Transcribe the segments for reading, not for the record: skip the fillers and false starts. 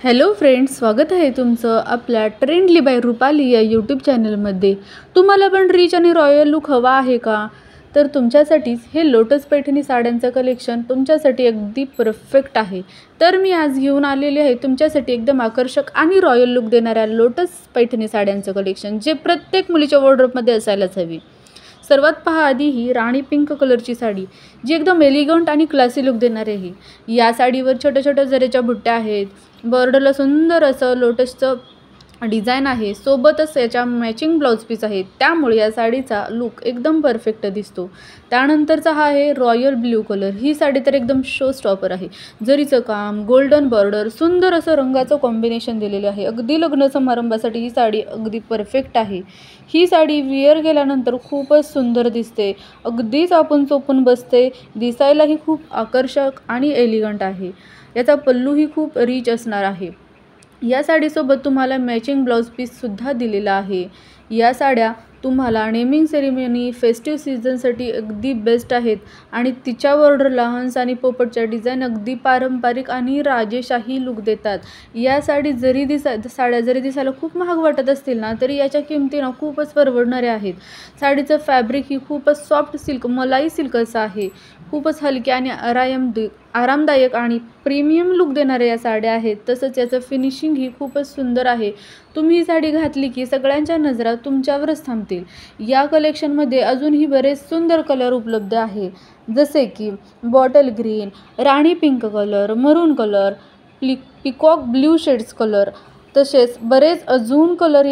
Hello friends, स्वागत आहे तुमचं आपल्या ट्रेंडली बाय रुपाली या यूट्यूब चॅनलमध्ये। तुम्हाला पण रिच आणि रॉयल लुक हवा आहे का? तर तुमच्यासाठीच हे लोटस पैठणी साड्यांचं कलेक्शन तुमच्यासाठी अगदी परफेक्ट आहे। तर मी आज घेऊन आलेले आहे तुमच्यासाठी एकदम आकर्षक आणि रॉयल लुक देणाऱ्या लोटस पैठणी साड्यांचं कलेक्शन, जे प्रत्येक मुलीच्या वॉर्डरोबमध्ये असायलाच हवी। सर्वात पहा आधी ही राणी पिंक कलरची साडी, जी एकदम एलिगंट आणि क्लासी लुक देणारी आहे। या साडीवर छोट्या छोट्या जरीच्या बुट्ट्या आहेत, बॉर्डरला सुंदर असं लोटसचं डिझाइन आहे, सोबतच याच्या मॅचिंग ब्लाउज पीस आहे, त्यामुळे या साडीचा लुक एकदम परफेक्ट दिसतो। त्यानंतरचा हा आहे रॉयल ब्ल्यू कलर। ही साडी तर एकदम शो स्टॉपर आहे। जरीचं काम, गोल्डन बॉर्डर, सुंदर असं रंगाचं कॉम्बिनेशन दिलेले आहे। अगदी लग्न समारंभासाठी ही साडी अगदी परफेक्ट आहे। ही साडी विअर केल्यानंतर खूपच सुंदर दिसते, अगदीच आपण चोपून बसते, दिसायलाही खूप आकर्षक आणि एलिगंट आहे। याचा पल्लूही खूप रिच असणार आहे। या साडीसोबत तुम्हाला मॅचिंग ब्लाउज पीससुद्धा दिलेला आहे। या साड्या तुम्हाला नेमिंग सेरेमनी, फेस्टिव्ह सीझनसाठी अगदी बेस्ट आहेत आणि तिच्या बॉर्डरला हंस आणि पोपटच्या डिझाईन अगदी पारंपरिक आणि राजेशाही लुक देतात। या साड्या जरी दिसायला खूप महाग वाटत असतील ना, तरी याच्या किमती ना खूपच परवडणाऱ्या आहेत। साडीचं फॅब्रिक ही खूपच सॉफ्ट सिल्क, मलाई सिल्क असं आहे। खूपच हलके आणि आरामदायक आणि प्रीमियम लुक देणाऱ्या या साड्या आहेत। तसंच याचं फिनिशिंग ही खूपच सुंदर आहे। तुम्ही ही साडी घातली की सगळ्यांच्या नजरा तुमच्यावरच थांबतील। या कलेक्शनमध्ये अजूनही बरेच सुंदर कलर उपलब्ध आहे, जसे की बॉटल ग्रीन, राणी पिंक कलर, मरून colour, peacock blue shades colour, तसेच बरेच अजून कलर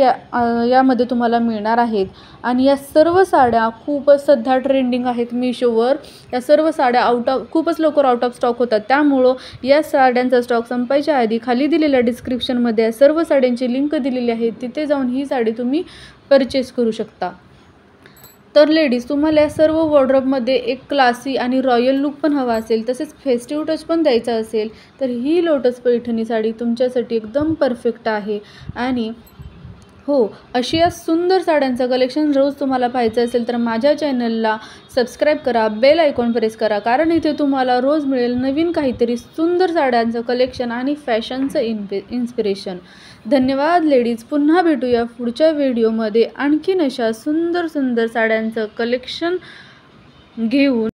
यामध्ये तुम्हाला मिळणार आहेत। आणि या सर्व साड्या खूपच सध्या ट्रेंडिंग आहेत मीशोवर। या सर्व साड्या खूपच लवकर आउट ऑफ स्टॉक होतात, त्यामुळं या साड्यांचा स्टॉक संपायच्या आधी खाली दिलेल्या डिस्क्रिप्शनमध्ये या सर्व साड्यांची लिंक दिलेली आहे, तिथे जाऊन ही साडी तुम्ही परचेस करू शकता। तर लेडीज, तुम्हाला या सर्व वॉर्डरोबमध्ये एक क्लासी आणि रॉयल लुक पण हवा असेल, तसेच फेस्टिव्ह टच पण द्यायचा असेल, तर ही लोटस पैठणी साडी तुमच्यासाठी एकदम परफेक्ट आहे। आणि हो, अशी या सुंदर साड्यांचं कलेक्शन रोज तुम्हाला पाहायचं असेल तर माझ्या चॅनलला सबस्क्राईब करा, बेल आयकॉन प्रेस करा, कारण इथे तुम्हाला रोज मिळेल नवीन काहीतरी सुंदर साड्यांचं कलेक्शन आणि फॅशनचं इन्स्पिरेशन। धन्यवाद लेडीज, पुन्हा भेटूया पुढच्या व्हिडिओमध्ये आणखीन अशा सुंदर सुंदर साड्यांचं कलेक्शन घेऊन।